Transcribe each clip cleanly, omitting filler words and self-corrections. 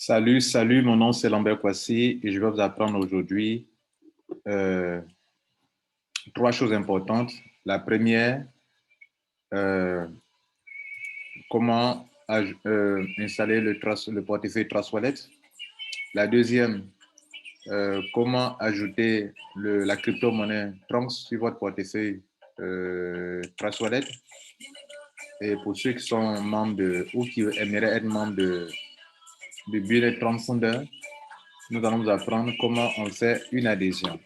Salut, mon nom c'est Lambert Kwasi et je vais vous apprendre aujourd'hui trois choses importantes. La première, euh, comment installer le portefeuille Trust Wallet. La deuxième, comment ajouter la crypto-monnaie Trunks sur votre portefeuille Trust Wallet. Et pour ceux qui sont membres ou qui aimeraient être membres de Bullet Trunks Founder, nous allons vous apprendre comment on fait une adhésion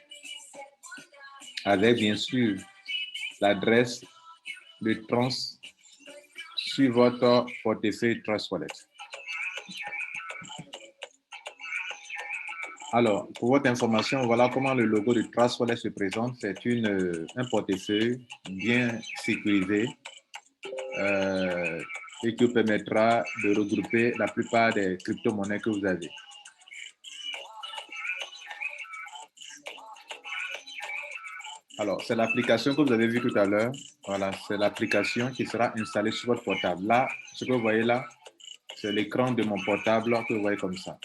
avec bien sûr l'adresse de Trans sur votre portefeuille Trust Wallet. Alors, pour votre information, voilà comment le logo de Trust Wallet se présente. C'est un portefeuille bien sécurisé et qui vous permettra de regrouper la plupart des crypto-monnaies que vous avez. Alors, c'est l'application que vous avez vue tout à l'heure. Voilà, c'est l'application qui sera installée sur votre portable. Là, ce que vous voyez là, c'est l'écran de mon portable que vous voyez comme ça.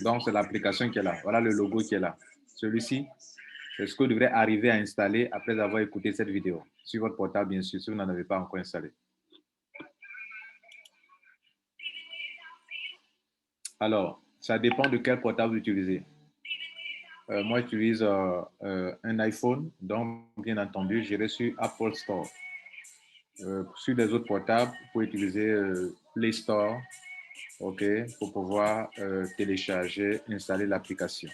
Donc, c'est l'application qui est là. Voilà le logo qui est là. Celui-ci, c'est ce que vous devrez arriver à installer après avoir écouté cette vidéo. Sur votre portable, bien sûr, si vous n'en avez pas encore installé. Alors, ça dépend de quel portable vous utilisez. Moi, j'utilise un iPhone, donc, bien entendu, j'irai sur Apple Store. Sur les autres portables, vous pouvez utiliser Play Store, OK, pour pouvoir télécharger, installer l'application.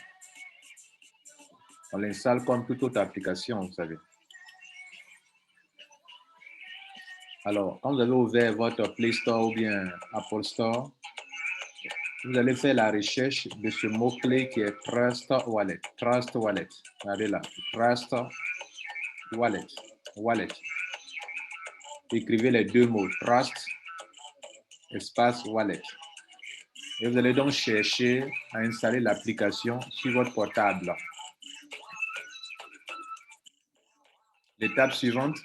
On l'installe comme toute autre application, vous savez. Alors, quand vous avez ouvert votre Play Store ou bien Apple Store, vous allez faire la recherche de ce mot-clé qui est Trust Wallet. Trust Wallet. Regardez là. Trust Wallet. Wallet. Écrivez les deux mots. Trust, espace Wallet. Et vous allez donc chercher à installer l'application sur votre portable. L'étape suivante,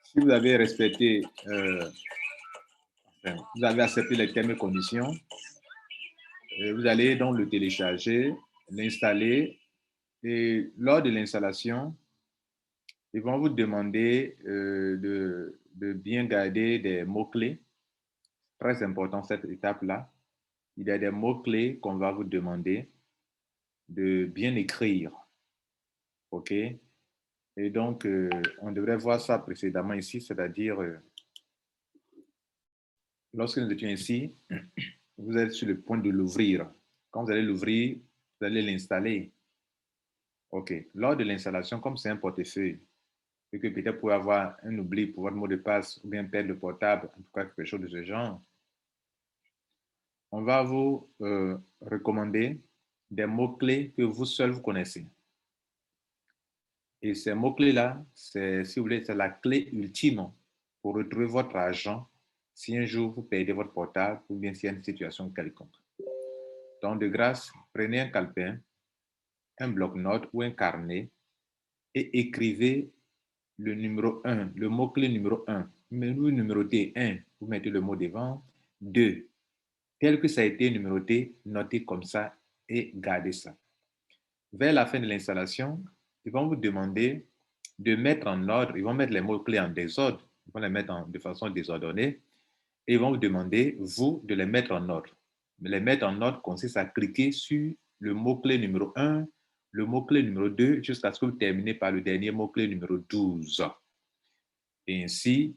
si vous avez respecté, vous avez accepté les termes et conditions, vous allez donc le télécharger, l'installer et lors de l'installation, ils vont vous demander de bien garder des mots-clés. Très important cette étape-là. Il y a des mots-clés qu'on va vous demander de bien écrire. OK? Et donc, on devrait voir ça précédemment ici, c'est-à-dire, lorsque nous étions ici, vous êtes sur le point de l'ouvrir. Quand vous allez l'ouvrir, vous allez l'installer. OK. Lors de l'installation, comme c'est un portefeuille, et que peut-être vous pouvez avoir un oubli pour votre mot de passe ou bien perdre le portable, en tout cas quelque chose de ce genre, on va vous recommander des mots-clés que vous seul vous connaissez. Et ces mots-clés-là, si vous voulez, c'est la clé ultime pour retrouver votre argent si un jour vous perdez votre portable ou bien s'il y a une situation quelconque. Donc, de grâce, prenez un calepin, un bloc-notes ou un carnet et écrivez le numéro 1, le mot-clé numéro 1. Mais vous numérotez 1, vous mettez le mot devant. 2, tel que ça a été numéroté, notez comme ça et gardez ça. Vers la fin de l'installation, ils vont vous demander de mettre en ordre, ils vont mettre les mots-clés en désordre, ils vont les mettre de façon désordonnée et ils vont vous demander, vous, de les mettre en ordre. Mais les mettre en ordre consiste à cliquer sur le mot-clé numéro 1, le mot-clé numéro 2, jusqu'à ce que vous terminez par le dernier mot-clé numéro 12. Et ainsi,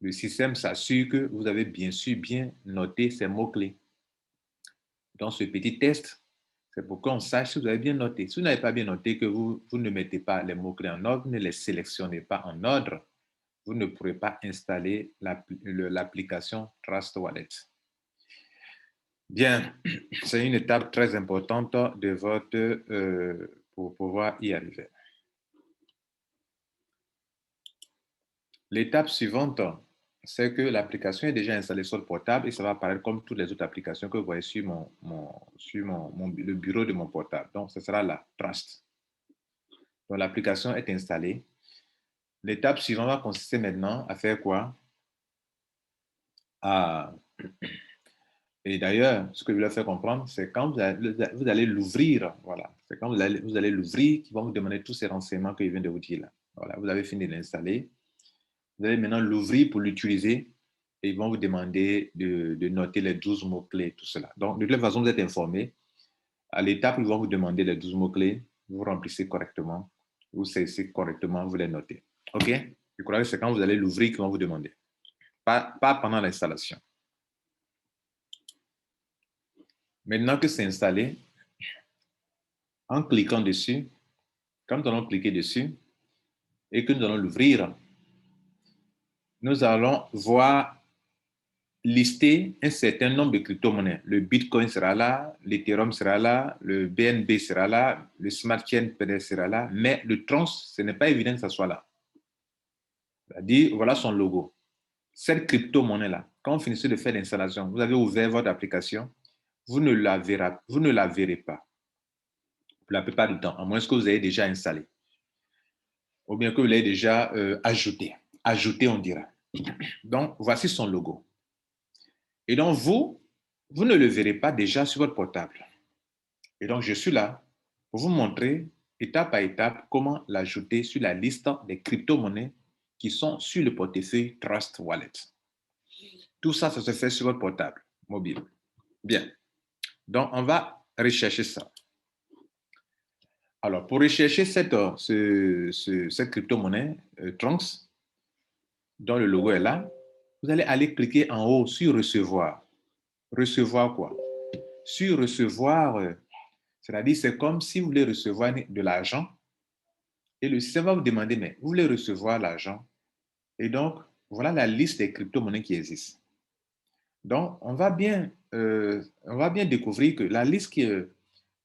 le système s'assure que vous avez bien sûr bien noté ces mots-clés. Dans ce petit test, c'est pour qu'on sache si vous avez bien noté. Si vous n'avez pas bien noté, que vous ne mettez pas les mots-clés en ordre, ne les sélectionnez pas en ordre, vous ne pourrez pas installer l'application Trust Wallet. Bien, c'est une étape très importante pour pouvoir y arriver. L'étape suivante, c'est que l'application est déjà installée sur le portable et ça va apparaître comme toutes les autres applications que vous voyez sur le bureau de mon portable. Donc, ce sera la Trust. Donc, l'application est installée. L'étape suivante va consister maintenant à faire quoi? Ah. Et d'ailleurs, ce que je voulais faire comprendre, c'est quand vous allez l'ouvrir, voilà. C'est quand vous allez l'ouvrir qu'ils vont vous demander tous ces renseignements que je viens de vous dire là. Voilà, vous avez fini de l'installer. Vous allez maintenant l'ouvrir pour l'utiliser et ils vont vous demander de noter les 12 mots-clés, tout cela. Donc, de toute façon, vous êtes informé. À l'étape où ils vont vous demander les 12 mots-clés, vous remplissez correctement, vous saisissez correctement, vous les notez. OK? Je crois que c'est quand vous allez l'ouvrir qu'ils vont vous demander. Pas pendant l'installation. Maintenant que c'est installé, en cliquant dessus, quand nous allons cliquer dessus et que nous allons l'ouvrir, nous allons voir lister un certain nombre de crypto-monnaies. Le Bitcoin sera là, l'Ethereum sera là, le BNB sera là, le Smart Chain peut-être sera là, mais le Trons, ce n'est pas évident que ça soit là. C'est-à-dire, voilà son logo. Cette crypto-monnaie-là, quand vous finissez de faire l'installation, vous avez ouvert votre application, vous ne la verrez pas la plupart du temps, à moins que vous ayez déjà installé ou bien que vous l'ayez déjà ajouté. Ajouté, on dira. Donc, voici son logo. Et donc, vous ne le verrez pas déjà sur votre portable. Et donc, je suis là pour vous montrer étape par étape comment l'ajouter sur la liste des crypto-monnaies qui sont sur le portefeuille Trust Wallet. Tout ça, ça se fait sur votre portable mobile. Bien. Donc, on va rechercher ça. Alors, pour rechercher cette crypto-monnaie Trunks, dont le logo est là, vous allez aller cliquer en haut sur Recevoir. Recevoir quoi? Sur Recevoir, c'est-à-dire c'est comme si vous voulez recevoir de l'argent et le système va vous demander, mais vous voulez recevoir l'argent? Et donc, voilà la liste des crypto-monnaies qui existent. Donc, on va bien découvrir que la liste que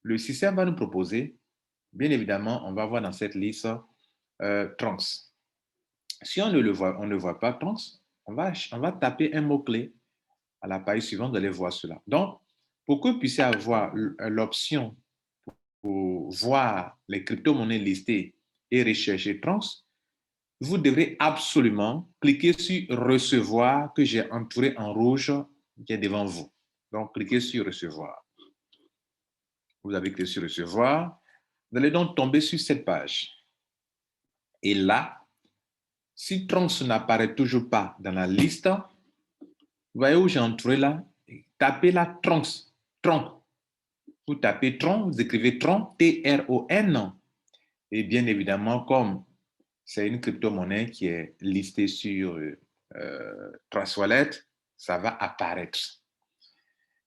le système va nous proposer, bien évidemment, on va voir dans cette liste Trunks. Si on ne voit pas Trunks, on va taper un mot-clé à la page suivante, vous allez voir cela. Donc, pour que vous puissiez avoir l'option pour voir les crypto-monnaies listées et rechercher Trunks, vous devrez absolument cliquer sur Recevoir que j'ai entouré en rouge qui est devant vous. Donc, cliquez sur Recevoir. Vous avez cliqué sur Recevoir. Vous allez donc tomber sur cette page. Et là, si Trunks n'apparaît toujours pas dans la liste, vous voyez où j'ai entouré là, tapez là Trunks. Tron. Vous tapez Tron, vous écrivez Tron, T-R-O-N. Et bien évidemment, comme c'est une crypto-monnaie qui est listée sur Trust Wallet, ça va apparaître.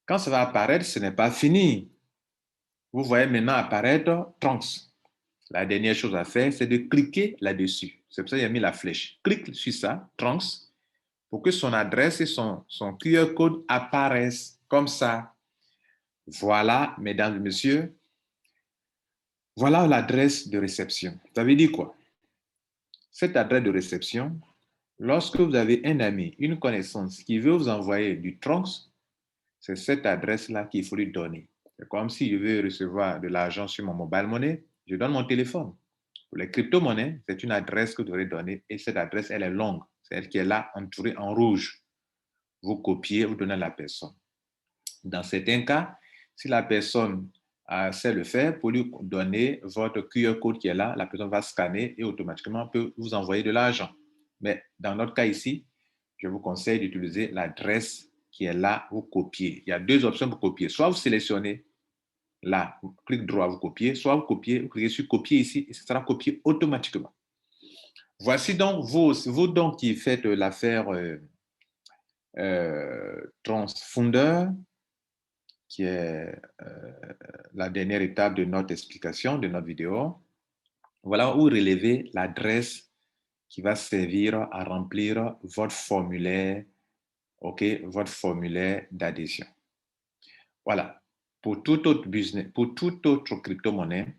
Quand ça va apparaître, ce n'est pas fini. Vous voyez maintenant apparaître Trunks. La dernière chose à faire, c'est de cliquer là-dessus. C'est pour ça qu'il a mis la flèche. Clique sur ça, Trunks, pour que son adresse et son QR code apparaissent comme ça. Voilà, mesdames et messieurs, voilà l'adresse de réception. Ça veut dire quoi? Cette adresse de réception, lorsque vous avez un ami, une connaissance qui veut vous envoyer du Trunks, c'est cette adresse-là qu'il faut lui donner. C'est comme si je veux recevoir de l'argent sur mon mobile money, je donne mon téléphone. Pour les crypto-monnaies, c'est une adresse que vous devrez donner et cette adresse, elle est longue. C'est elle qui est là, entourée en rouge. Vous copiez, vous donnez à la personne. Dans certains cas, si la personne sait le faire, pour lui donner votre QR code qui est là, la personne va scanner et automatiquement peut vous envoyer de l'argent. Mais dans notre cas ici, je vous conseille d'utiliser l'adresse qui est là, vous copiez. Il y a deux options pour copier. Soit vous sélectionnez là, vous cliquez droit, vous copiez, soit vous copiez, vous cliquez sur copier ici et ce sera copié automatiquement. Voici donc vous donc qui faites l'affaire Transfounder, qui est la dernière étape de notre explication, de notre vidéo. Voilà où relevez l'adresse qui va servir à remplir votre formulaire, OK, votre formulaire d'adhésion. Voilà. Pour tout autre business, pour toute autre crypto-monnaie,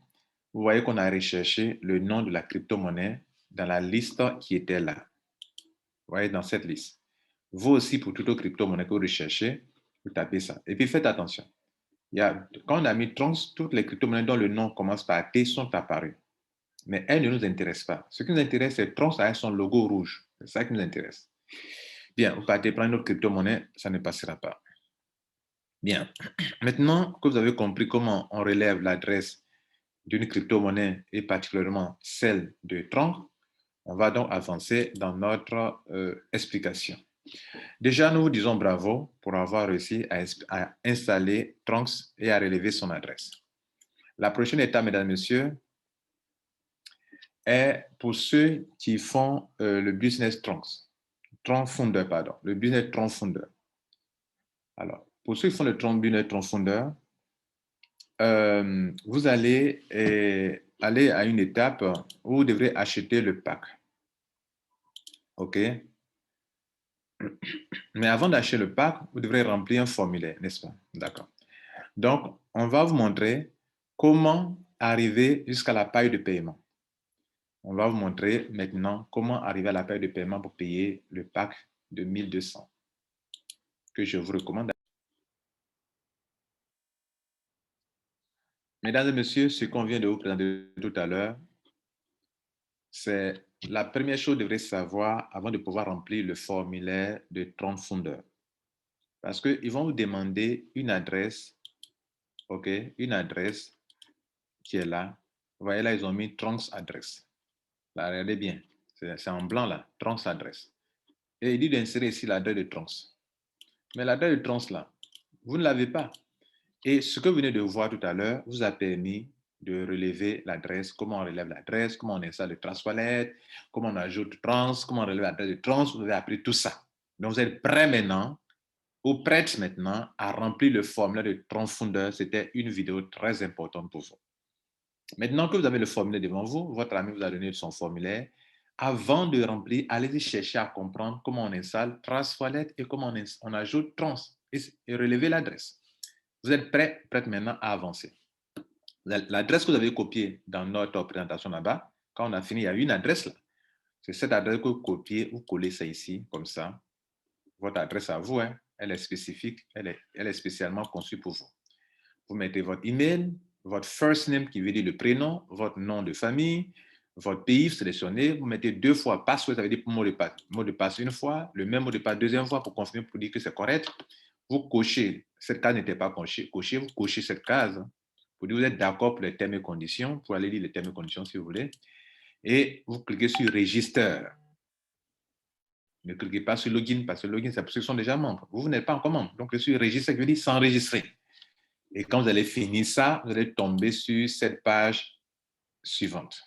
vous voyez qu'on a recherché le nom de la crypto-monnaie dans la liste qui était là. Vous voyez, dans cette liste. Vous aussi, pour toute autre crypto-monnaie que vous recherchez, vous tapez ça. Et puis, faites attention. Quand on a mis Trunks, toutes les crypto-monnaies dont le nom commence par T sont apparues. Mais elles ne nous intéressent pas. Ce qui nous intéresse, c'est Trunks avec son logo rouge. C'est ça qui nous intéresse. Bien, vous partez prendre une autre crypto-monnaie, ça ne passera pas. Bien. Maintenant que vous avez compris comment on relève l'adresse d'une crypto-monnaie et particulièrement celle de Tron, on va donc avancer dans notre explication. Déjà, nous vous disons bravo pour avoir réussi à installer Trunks et à relever son adresse. La prochaine étape, mesdames et messieurs, est pour ceux qui font le business Trunks. Tronfounder, pardon, le business Tronfounder. Alors, pour ceux qui font le business Tronfounder, vous allez aller à une étape où vous devrez acheter le pack. OK? Mais avant d'acheter le pack, vous devrez remplir un formulaire, n'est-ce pas? D'accord. Donc, on va vous montrer comment arriver jusqu'à la paille de paiement. On va vous montrer maintenant comment arriver à la paille de paiement pour payer le pack de 1200 que je vous recommande. Mesdames et messieurs, ce qu'on vient de vous présenter tout à l'heure, c'est la première chose que vous devrez savoir avant de pouvoir remplir le formulaire de Tronfounder. Parce qu'ils vont vous demander une adresse, OK, une adresse qui est là. Vous voyez là, ils ont mis Trunks adresse. Là, regardez bien, c'est en blanc là, Trunks adresse. Et il dit d'insérer ici l'adresse de Trunks. Mais l'adresse de Trunks là, vous ne l'avez pas. Et ce que vous venez de voir tout à l'heure vous a permis de relever l'adresse, comment on relève l'adresse, comment on installe le Trans-Wallet, comment on ajoute Trans, comment on relève l'adresse de Trans, vous avez appris tout ça. Donc vous êtes prêts maintenant, ou prêtes maintenant à remplir le formulaire de Tronfounder. C'était une vidéo très importante pour vous. Maintenant que vous avez le formulaire devant vous, votre ami vous a donné son formulaire. Avant de remplir, allez-y chercher à comprendre comment on installe Trans-Wallet et comment on ajoute Trans et relever l'adresse. Vous êtes prêts maintenant à avancer. L'adresse que vous avez copiée dans notre présentation là-bas, quand on a fini, il y a une adresse là. C'est cette adresse que vous copiez, vous collez ça ici, comme ça. Votre adresse à vous, hein, elle est spécifique, elle est spécialement conçue pour vous. Vous mettez votre email, votre first name qui veut dire le prénom, votre nom de famille, votre pays, vous sélectionnez, vous mettez 2 fois password, ça veut dire mot de passe. Mot de passe une fois, le même mot de passe deuxième fois pour confirmer, pour dire que c'est correct. Vous cochez, cette case n'était pas cochée, vous cochez cette case pour dire que vous êtes d'accord pour les termes et conditions, pour aller lire les termes et conditions si vous voulez, et vous cliquez sur Register. Ne cliquez pas sur Login, parce que Login, c'est pour ceux qui sont déjà membres. Vous n'êtes pas encore membre, donc le sur Register, qui veut dire s'enregistrer. Et quand vous allez finir ça, vous allez tomber sur cette page suivante.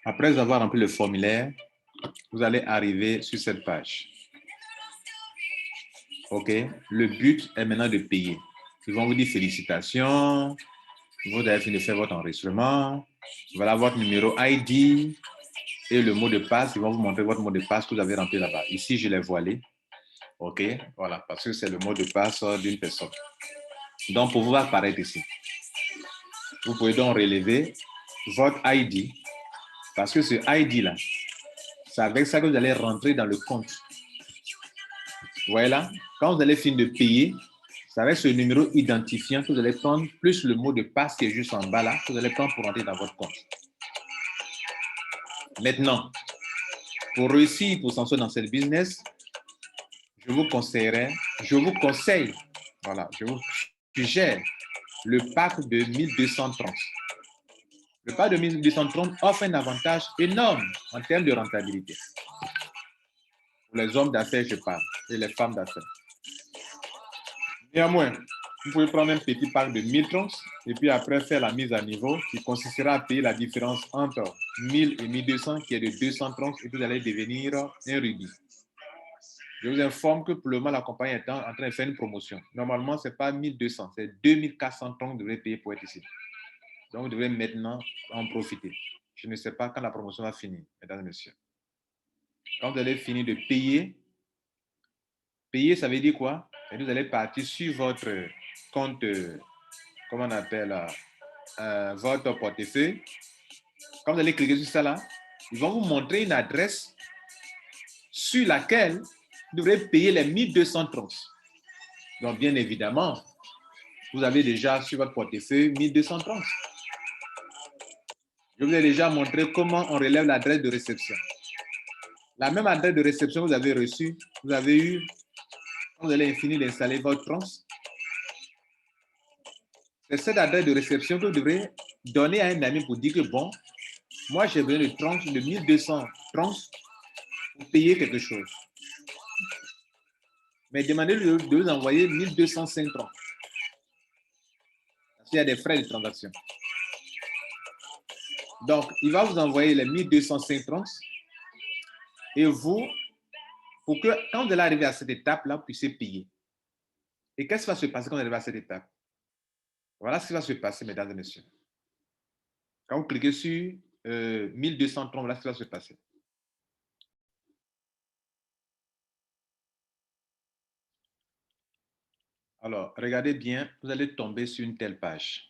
Après avoir rempli le formulaire, vous allez arriver sur cette page. OK? Le but est maintenant de payer. Ils vont vous dire félicitations. Vous avez fini de faire votre enregistrement. Voilà votre numéro ID et le mot de passe. Ils vont vous montrer votre mot de passe que vous avez rempli là-bas. Ici, je l'ai voilé. OK? Voilà, parce que c'est le mot de passe d'une personne. Donc, pour vous apparaître ici, vous pouvez donc relever votre ID. Parce que ce ID-là, c'est avec ça que vous allez rentrer dans le compte. Vous voyez là, quand vous allez finir de payer, c'est avec ce numéro identifiant que vous allez prendre, plus le mot de passe qui est juste en bas là, que vous allez prendre pour rentrer dans votre compte. Maintenant, pour réussir, pour s'en sortir dans cette business, je vous conseille, voilà, je vous suggère le pack de 1230. Le pack de 1230 offre un avantage énorme en termes de rentabilité. Pour les hommes d'affaires, je parle, et les femmes d'affaires. Néanmoins, vous pouvez prendre un petit pack de 1000 troncs et puis après faire la mise à niveau qui consistera à payer la différence entre 1000 et 1200 qui est de 200 troncs et vous allez devenir un rubis. Je vous informe que pour le moment, la compagnie est en train de faire une promotion. Normalement, ce n'est pas 1200, c'est 2400 troncs que vous devez payer pour être ici. Donc, vous devez maintenant en profiter. Je ne sais pas quand la promotion va finir, mesdames et messieurs. Quand vous allez finir de payer, ça veut dire quoi? Vous allez partir sur votre compte, comment on appelle, votre portefeuille. Quand vous allez cliquer sur ça là, ils vont vous montrer une adresse sur laquelle vous devrez payer les 1200 troncs. Donc, bien évidemment, vous avez déjà sur votre portefeuille 1200 troncs. Je vous ai déjà montré comment on relève l'adresse de réception. La même adresse de réception que vous avez reçue, vous avez eu, quand vous allez finir d'installer votre Troncs, c'est cette adresse de réception que vous devrez donner à un ami pour dire que bon, moi j'ai besoin de Troncs, de 1200 Troncs pour payer quelque chose. Mais demandez-lui de vous envoyer 1205 Troncs. Parce qu'il y a des frais de transaction. Donc, il va vous envoyer les 1205 Troncs et vous, pour que quand vous allez arriver à cette étape-là, vous puissiez payer. Et qu'est-ce qui va se passer quand vous arrivez à cette étape? Voilà ce qui va se passer, mesdames et messieurs. Quand vous cliquez sur 1230, voilà ce qui va se passer. Alors, regardez bien, vous allez tomber sur une telle page.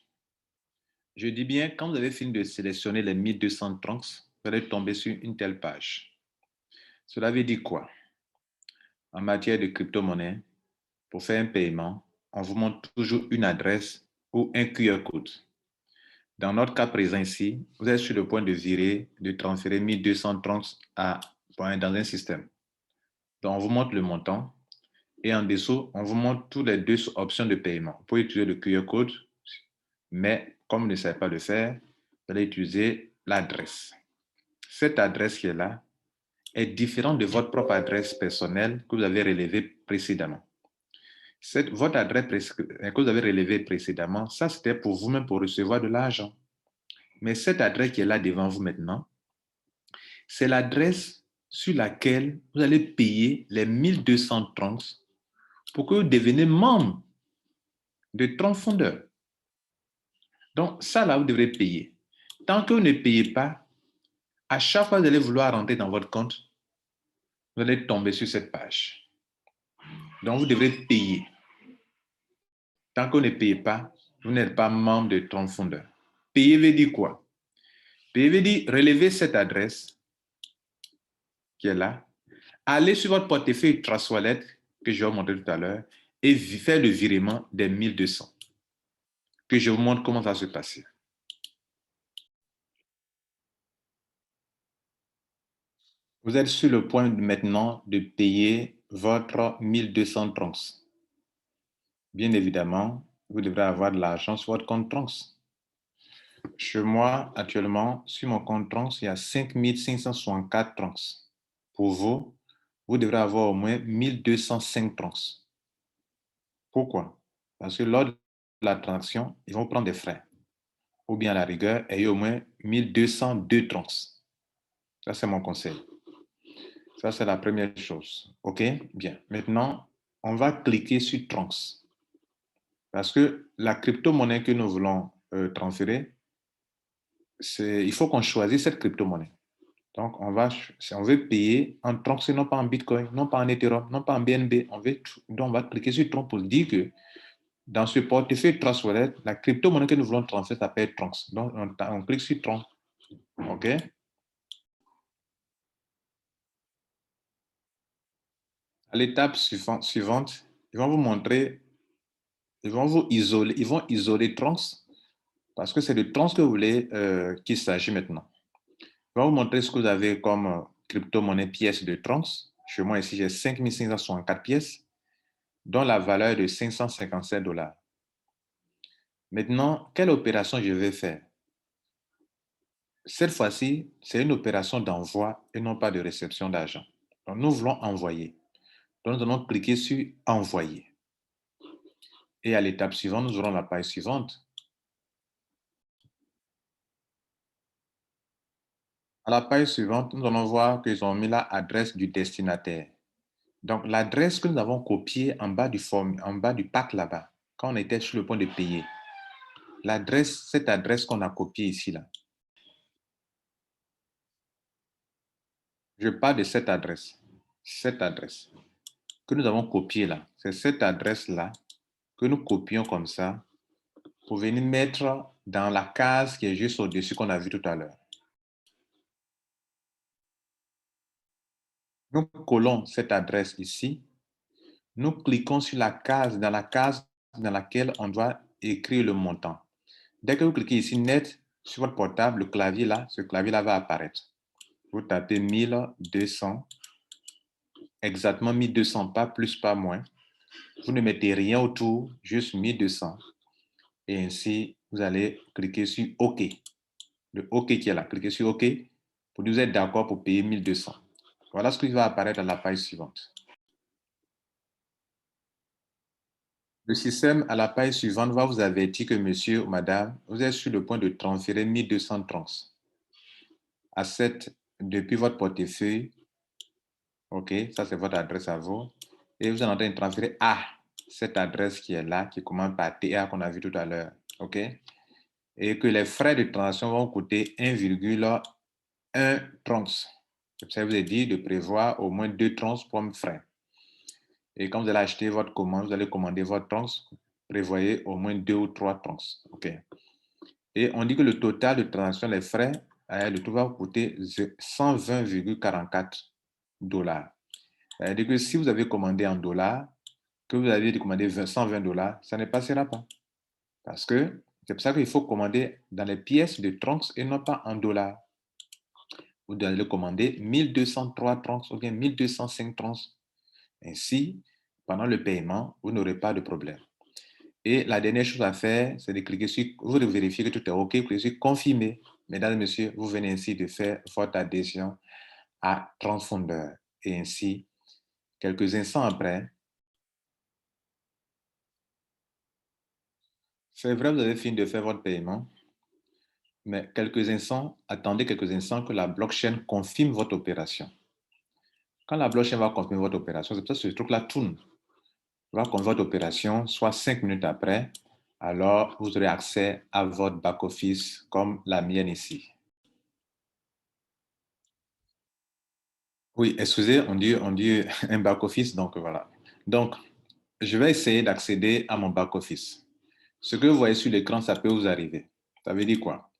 Je dis bien, quand vous avez fini de sélectionner les 1230, vous allez tomber sur une telle page. Cela veut dire quoi? En matière de crypto-monnaie, pour faire un paiement, on vous montre toujours une adresse ou un QR code. Dans notre cas présent ici, vous êtes sur le point de virer, de transférer 1230 dans un système. Donc, on vous montre le montant et en dessous, on vous montre toutes les deux options de paiement. Vous pouvez utiliser le QR code, mais comme vous ne savez pas le faire, vous allez utiliser l'adresse. Cette adresse qui est là est différente de votre propre adresse personnelle que vous avez relevée précédemment. Votre adresse que vous avez relevée précédemment, ça c'était pour vous-même pour recevoir de l'argent. Mais cette adresse qui est là devant vous maintenant, c'est l'adresse sur laquelle vous allez payer les 1230 pour que vous deveniez membre de Tronc Fondeur. Donc, ça là, vous devrez payer. Tant que vous ne payez pas, à chaque fois que vous allez vouloir rentrer dans votre compte, vous allez tomber sur cette page. Donc, vous devrez payer. Tant que vous ne payez pas, vous n'êtes pas membre de Tronc Fondeur. Payer veut dire quoi? Payer veut dire relever cette adresse qui est là, allez sur votre portefeuille Trust Wallet que je vais vous montrer tout à l'heure et faire le virement des 1200. Que je vous montre comment ça va se passer. Vous êtes sur le point maintenant de payer votre 1200 Troncs. Bien évidemment, vous devrez avoir de l'argent sur votre compte Troncs. Chez moi, actuellement, sur mon compte Troncs, il y a 5564 Troncs. Pour vous, vous devrez avoir au moins 1205 Troncs. Pourquoi? Parce que lors de la transaction, ils vont prendre des frais. Ou bien à la rigueur, ayez au moins 1202 Troncs. Ça, c'est mon conseil. Ça, c'est la première chose. OK? Bien. Maintenant, on va cliquer sur Troncs. Parce que la crypto-monnaie que nous voulons transférer, il faut qu'on choisisse cette crypto-monnaie. Donc, on veut payer en Troncs, non pas en Bitcoin, non pas en Ethereum, non pas en BNB. Donc, on va cliquer sur Troncs pour dire que dans ce portefeuille Trust Wallet, la crypto-monnaie que nous voulons transférer s'appelle Troncs. Donc, on clique sur Troncs. OK? À l'étape suivante, ils vont vous montrer, ils vont isoler Troncs parce que c'est de Troncs que vous voulez qu'il s'agit maintenant. Ils vont vous montrer ce que vous avez comme crypto-monnaie pièce de Troncs. Chez moi, ici, j'ai 5564 pièces, dont la valeur est de 557 $. Maintenant, quelle opération je vais faire? Cette fois-ci, c'est une opération d'envoi et non pas de réception d'argent. Donc, nous voulons envoyer. Donc, nous allons cliquer sur Envoyer. Et à l'étape suivante, nous aurons la page suivante. À la page suivante, nous allons voir qu'ils ont mis l'adresse du destinataire. Donc, l'adresse que nous avons copiée en bas du pack là-bas, quand on était sur le point de payer. Cette adresse qu'on a copiée ici, là. Je parle de cette adresse. Cette adresse que nous avons copiée là. C'est cette adresse-là que nous copions comme ça pour venir mettre dans la case qui est juste au-dessus qu'on a vu tout à l'heure. Nous collons cette adresse ici. Nous cliquons sur la case dans laquelle on doit écrire le montant. Dès que vous cliquez ici, net, sur votre portable, le clavier là, ce clavier-là va apparaître. Vous tapez 1200, exactement 1200, pas plus, pas moins. Vous ne mettez rien autour, juste 1200. Et ainsi, vous allez cliquer sur OK. Le OK qui est là, cliquez sur OK pour nous être d'accord pour payer 1200. Voilà ce qui va apparaître à la page suivante. Le système à la page suivante va vous avertir que monsieur ou madame, vous êtes sur le point de transférer 1200 trans à depuis votre portefeuille. OK, ça c'est votre adresse à vous. Et vous êtes en train de transférer à cette adresse qui est là, qui commence par TA qu'on a vu tout à l'heure. OK? Et que les frais de transaction vont coûter 1,1 trans. Ça vous est dit de prévoir au moins 2 trans pour frais. Et quand vous allez acheter votre commande, vous allez commander votre trans, prévoyez au moins 2 ou 3 trans. OK. Et on dit que le total de transaction, les frais, le tout va coûter 120,44 $. C'est-à-dire que si vous avez commandé en dollars, que vous avez commandé 120 $, ça ne passera pas. Parce que c'est pour ça qu'il faut commander dans les pièces de trans et non pas en dollars. Vous allez commander 1203 trans ou bien 1205 trans. Ainsi, pendant le paiement, vous n'aurez pas de problème. Et la dernière chose à faire, c'est de cliquer sur, vous devez vérifier que tout est OK, cliquez sur confirmer. Mesdames et messieurs, vous venez ainsi de faire votre adhésion à Transfondeur. Et ainsi, quelques instants après, c'est vrai, vous avez fini de faire votre paiement, mais attendez quelques instants que la blockchain confirme votre opération. Quand la blockchain va confirmer votre opération, c'est pour ça que ce truc-là tourne. Va confirmer votre opération, soit 5 minutes après, alors vous aurez accès à votre back-office comme la mienne ici. Oui, excusez, on dit un back-office, donc voilà. Donc, je vais essayer d'accéder à mon back-office. Ce que vous voyez sur l'écran, ça peut vous arriver. Ça veut dire quoi?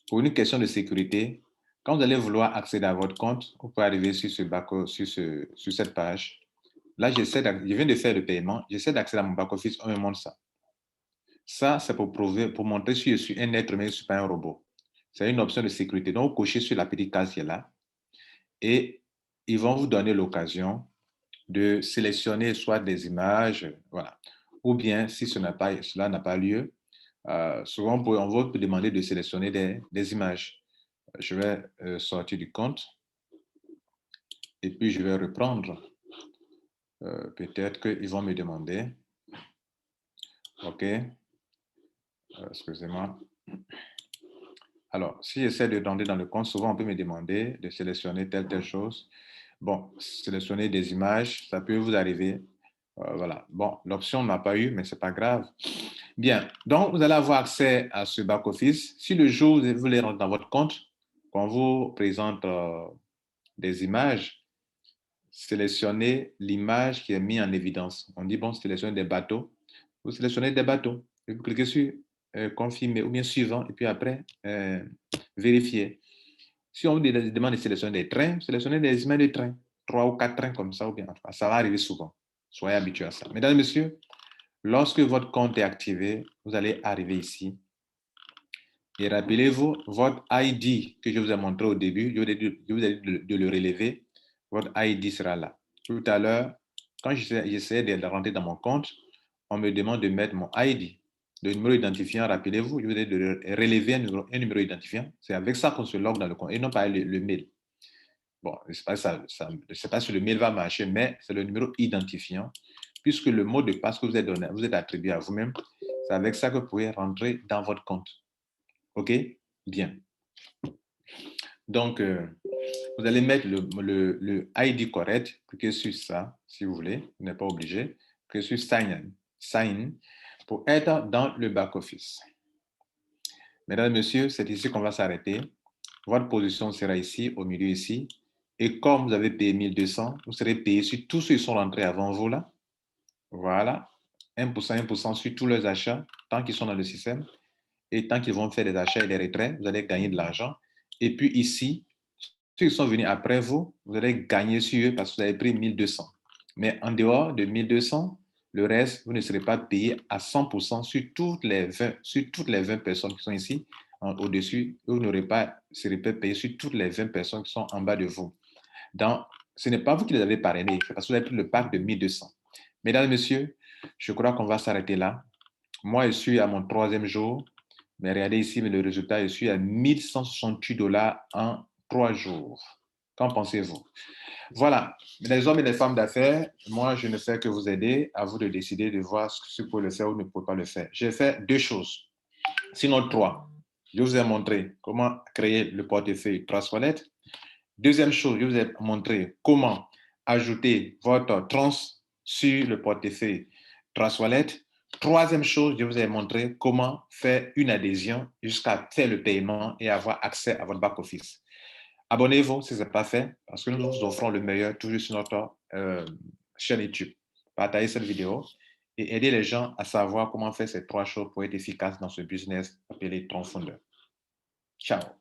Pour une question de sécurité, quand vous allez vouloir accéder à votre compte, vous pouvez arriver sur cette page. Là, je viens de faire le paiement, j'essaie d'accéder à mon back-office, on me montre ça. Ça, c'est pour montrer si je suis un être humain, je ne suis pas un robot. C'est une option de sécurité. Donc, vous cochez sur la petite case qui est là et ils vont vous donner l'occasion de sélectionner soit des images, voilà. Ou bien, si cela n'a pas lieu, souvent, on va vous demander de sélectionner des images. Je vais sortir du compte et puis je vais reprendre. Peut-être qu'ils vont me demander. OK. Excusez-moi. Alors, si j'essaie de rentrer dans le compte, souvent on peut me demander de sélectionner telle chose. Bon, sélectionner des images, ça peut vous arriver. Voilà. Bon, l'option n'a pas eu, mais ce n'est pas grave. Bien. Donc, vous allez avoir accès à ce back-office. Si le jour où vous voulez rentrer dans votre compte, qu'on vous présente des images, sélectionnez l'image qui est mise en évidence. On dit, bon, sélectionnez des bateaux. Vous sélectionnez des bateaux. Et vous cliquez sur confirmer ou bien suivant, et puis après, vérifier. Si on vous demande de sélectionner des trains, sélectionnez des images de trains. 3 ou 4 trains comme ça, ou bien ça va arriver souvent. Soyez habitués à ça. Mesdames et messieurs, lorsque votre compte est activé, vous allez arriver ici. Et rappelez-vous, votre ID que je vous ai montré au début, je vous ai dit de le relever. Votre ID sera là. Tout à l'heure, quand j'essayais de rentrer dans mon compte, on me demande de mettre mon ID. Le numéro identifiant, rappelez-vous, je vous ai dit de relever un numéro identifiant. C'est avec ça qu'on se log dans le compte et non pas le mail. Bon, je ne sais pas si le mail va marcher, mais c'est le numéro identifiant, puisque le mot de passe que vous êtes attribué à vous-même, c'est avec ça que vous pouvez rentrer dans votre compte. OK? Bien. Donc, vous allez mettre le ID correct, cliquez sur ça, si vous voulez, vous n'êtes pas obligé. Cliquez sur Sign pour être dans le back-office. Mesdames et messieurs, c'est ici qu'on va s'arrêter. Votre position sera ici, au milieu ici. Et comme vous avez payé 1200, vous serez payé sur tous ceux qui sont rentrés avant vous là. Voilà. 1%, 1% sur tous leurs achats, tant qu'ils sont dans le système. Et tant qu'ils vont faire des achats et des retraits, vous allez gagner de l'argent. Et puis ici, ceux qui sont venus après vous, vous allez gagner sur eux parce que vous avez pris 1200. Mais en dehors de 1200, le reste, vous ne serez pas payé à 100% sur toutes les 20 personnes qui sont ici. au-dessus, vous n'aurez pas ce repère payé sur toutes les 20 personnes qui sont en bas de vous. Donc, ce n'est pas vous qui les avez parrainés, c'est parce que vous avez pris le pack de 1200. Mesdames et messieurs, je crois qu'on va s'arrêter là. Moi, je suis à mon 3e jour, mais regardez ici, mais le résultat, je suis à 1168 $ en 3 jours. Qu'en pensez-vous? Voilà, les hommes et les femmes d'affaires, moi, je ne fais que vous aider, à vous de décider de voir ce que vous pouvez le faire ou ne pouvez pas le faire. J'ai fait 2 choses, sinon 3. Je vous ai montré comment créer le portefeuille Trust Wallet. Deuxième chose, je vous ai montré comment ajouter votre trans sur le portefeuille Trust Wallet. Troisième chose, je vous ai montré comment faire une adhésion jusqu'à faire le paiement et avoir accès à votre back-office. Abonnez-vous si ce n'est pas fait, parce que nous vous offrons le meilleur toujours sur notre chaîne YouTube. Partagez cette vidéo et aidez les gens à savoir comment faire ces 3 choses pour être efficaces dans ce business appelé TronFounder. Ciao.